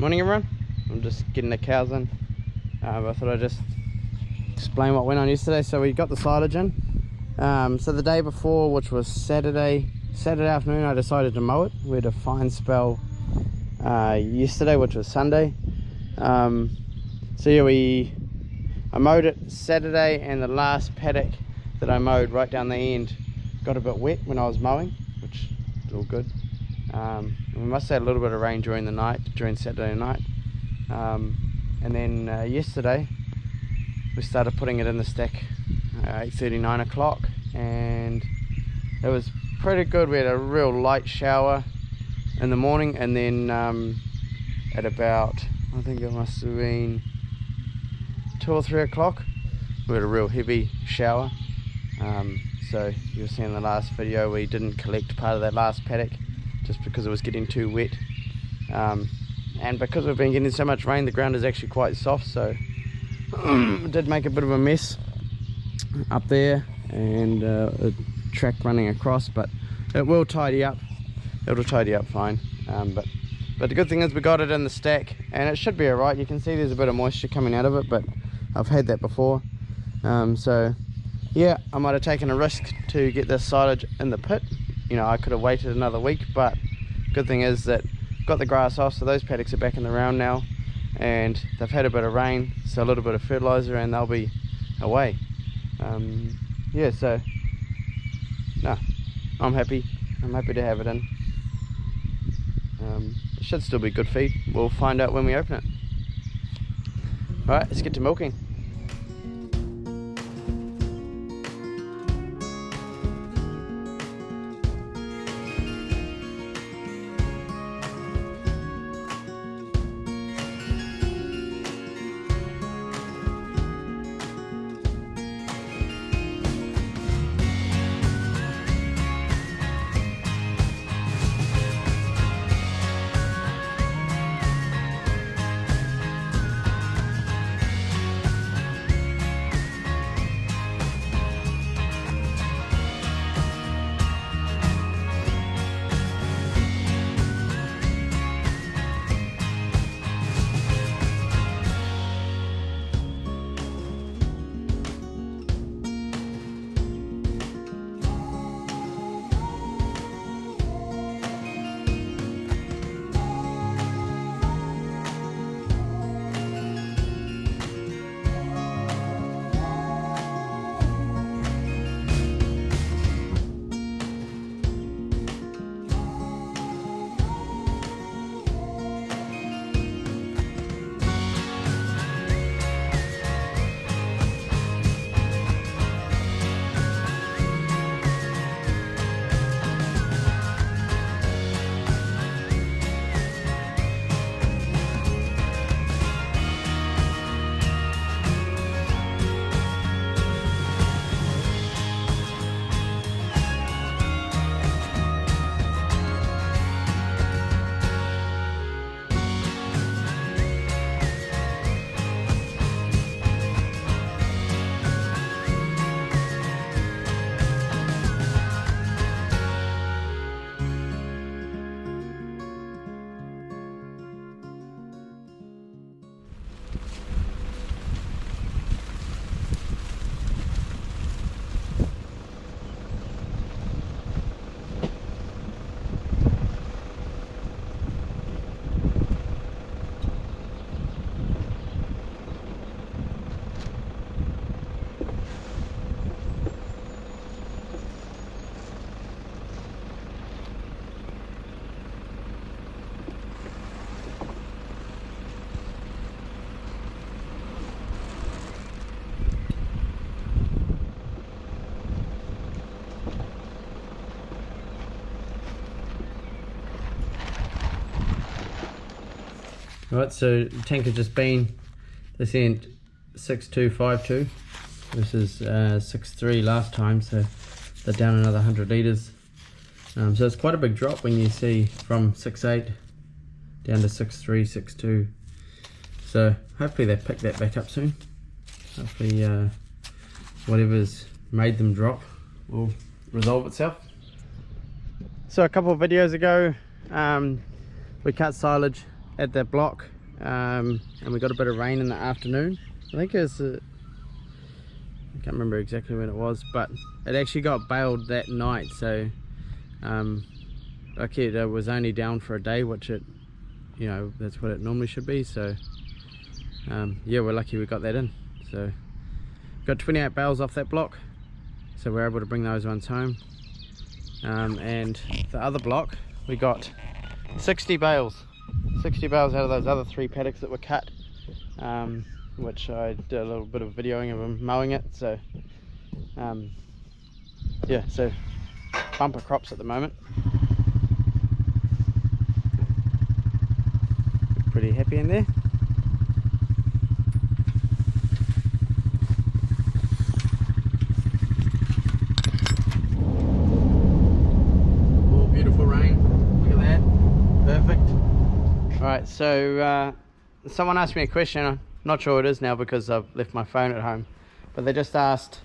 Morning everyone, I'm just getting the cows in. I thought I'd just explain what went on yesterday. So we got the silage in. So the day before, which was Saturday afternoon, I decided to mow it. We had a fine spell yesterday, which was Sunday. So yeah, I mowed it Saturday, and the last paddock that I mowed right down the end got a bit wet when I was mowing, which is all good. We must have had a little bit of rain during the night, during Saturday night. And then yesterday we started putting it in the stack 8:30, 9 o'clock, and it was pretty good. We had a real light shower in the morning, and then at about, I think it must have been 2 or 3 o'clock, we had a real heavy shower. So you'll see in the last video we didn't collect part of that last paddock just because it was getting too wet, and because we've been getting so much rain, the ground is actually quite soft, so it did make a bit of a mess up there, and a track running across, but it will tidy up. It'll tidy up fine. But the good thing is we got it in the stack, and it should be alright. You can see there's a bit of moisture coming out of it, but I've had that before. So yeah, I might have taken a risk to get this silage in the pit. You know, I could have waited another week, but good thing is that got the grass off, so those paddocks are back in the round now, and they've had a bit of rain, so a little bit of fertilizer, and they'll be away. Yeah, so no, I'm happy to have it in. It should still be good feed. We'll find out when we open it. Alright, let's get to milking. Right, so the tank has just been this end 6252. This is 63 last time, so they're down another 100 litres. So it's quite a big drop when you see from 6.8 down to 6.3, 6.2. So hopefully they pick that back up soon. Hopefully whatever's made them drop will resolve itself. So a couple of videos ago we cut silage at that block and we got a bit of rain in the afternoon. I think it was I can't remember exactly when it was, but it actually got bailed that night, so okay, it was only down for a day, which it, you know, that's what it normally should be. So yeah, we're lucky we got that in. So got 28 bales off that block, so we're able to bring those ones home. And the other block, we got 60 bales out of those other 3 paddocks that were cut, which I did a little bit of videoing of them mowing it. So yeah, so bumper crops at the moment. Pretty happy in there. Oh, beautiful rain. Look at that. Perfect. Alright, so someone asked me a question. I'm not sure what it is now because I've left my phone at home, but they just asked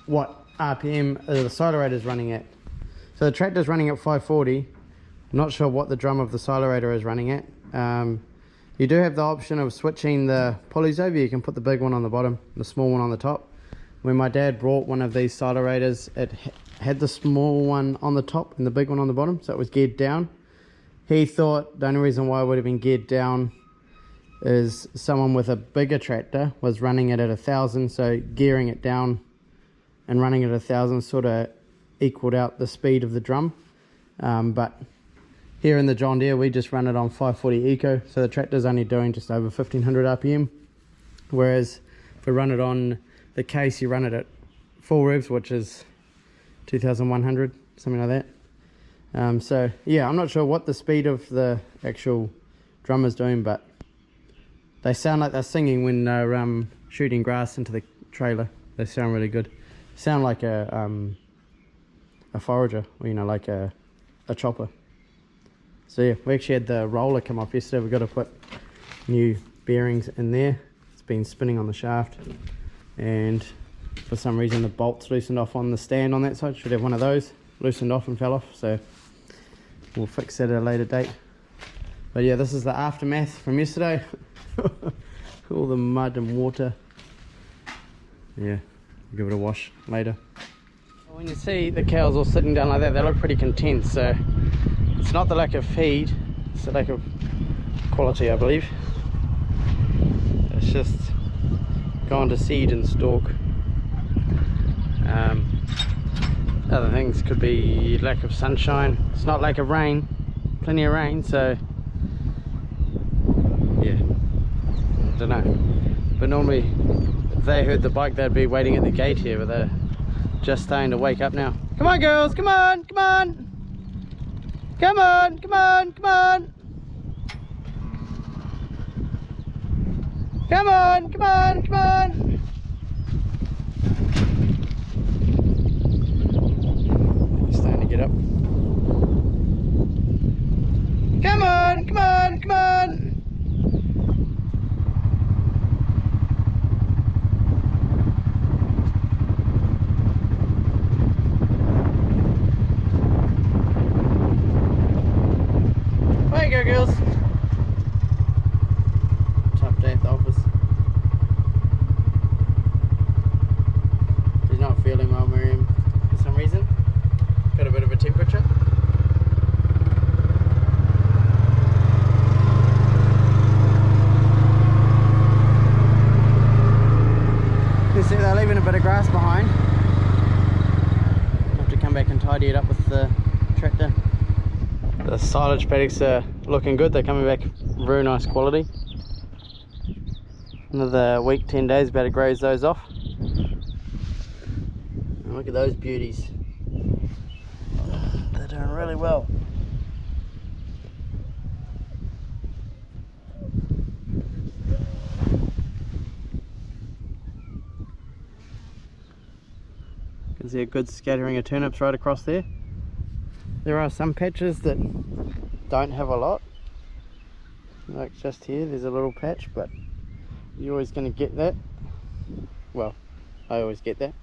what RPM the silarator is running at. So the tractor's running at 540. Not sure what the drum of the silarator is running at. You do have the option of switching the pulleys over. You can put the big one on the bottom, the small one on the top. When my dad brought one of these silarators, it had the small one on the top and the big one on the bottom, so it was geared down. He thought the only reason why it would have been geared down is someone with a bigger tractor was running it at 1,000, so gearing it down and running it at 1,000 sort of equaled out the speed of the drum. But here in the John Deere, we just run it on 540 Eco, so the tractor's only doing just over 1500 RPM. Whereas if we run it on the case, you run it at full revs, which is 2100, something like that. So yeah, I'm not sure what the speed of the actual drum is doing, but they sound like they're singing when they're shooting grass into the trailer. They sound really good. Sound like a forager, or, you know, like a chopper. So yeah, we actually had the roller come off yesterday. We've got to put new bearings in there. It's been spinning on the shaft, and for some reason the bolts loosened off on the stand on that side. Should have one of those loosened off and fell off, so we'll fix that at a later date. But yeah, this is the aftermath from yesterday. All the mud and water. Yeah, give it a wash later. When you see the cows all sitting down like that, they look pretty content, so it's not the lack of feed, it's the lack of quality, I believe. It's just gone to seed and stalk. Other things could be lack of sunshine. It's not lack of rain, plenty of rain, so yeah, I don't know. But normally if they heard the bike, they'd be waiting at the gate here, but they're just starting to wake up now. Come on girls, come on, come on, come on, come on, come on, come on, come on, come on. He's starting to get up. Come on, come on, come on. There you go, girls. Tough day at the office. She's not feeling well, Miriam, for some reason. Got a bit of a temperature. You see they're leaving a bit of grass behind. I'll have to come back and tidy it up with the tractor. The silage paddocks are looking good. They're coming back very nice quality. Another week, 10 days, about to graze those off. And look at those beauties. They're doing really well. You can see a good scattering of turnips right across there. There are some patches that don't have a lot, like just here there's a little patch, but you're always going to get that. Well, I always get that.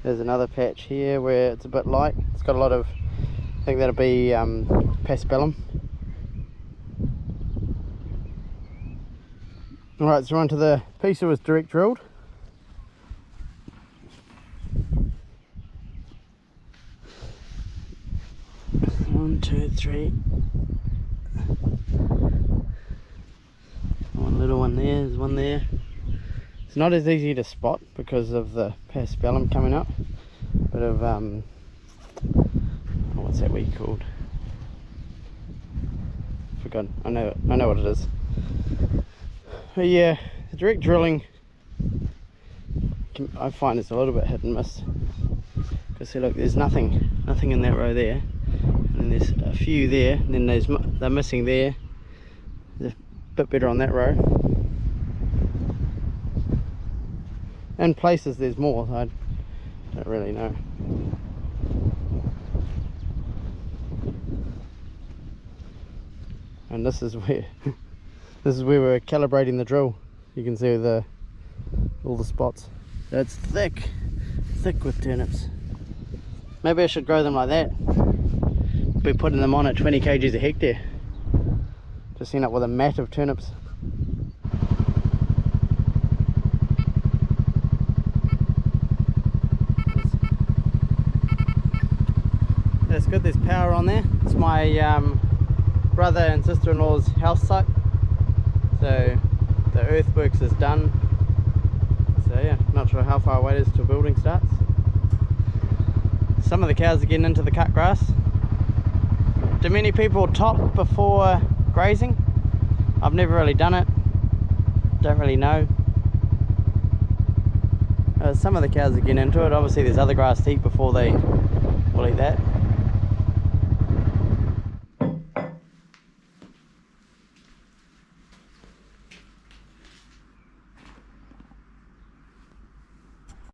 There's another patch here where it's a bit light. It's got a lot of, I think that'll be paspalum. Alright, so we're on to the piece that was direct drilled. One, two, three. One little one there, there's one there. It's not as easy to spot because of the paspalum coming up. Bit of what's that weed called? Forgot. I know what it is. But yeah, the direct drilling, I find it's a little bit hit and miss. Because see, look, there's nothing in that row there, and there's a few there, and then they're missing there. There's a bit better on that row. In places there's more, I don't really know. And this is where we're calibrating the drill. You can see all the spots. It's thick with turnips. Maybe I should grow them like that. Be putting them on at 20 kgs a hectare. Just end up with a mat of turnips. That's good, there's power on there. It's my brother and sister-in-law's house site. So the earthworks is done. So yeah, not sure how far away it is till building starts. Some of the cows are getting into the cut grass. Do many people top before grazing? I've never really done it. Don't really know. Some of the cows are getting into it. Obviously there's other grass to eat before they will eat that.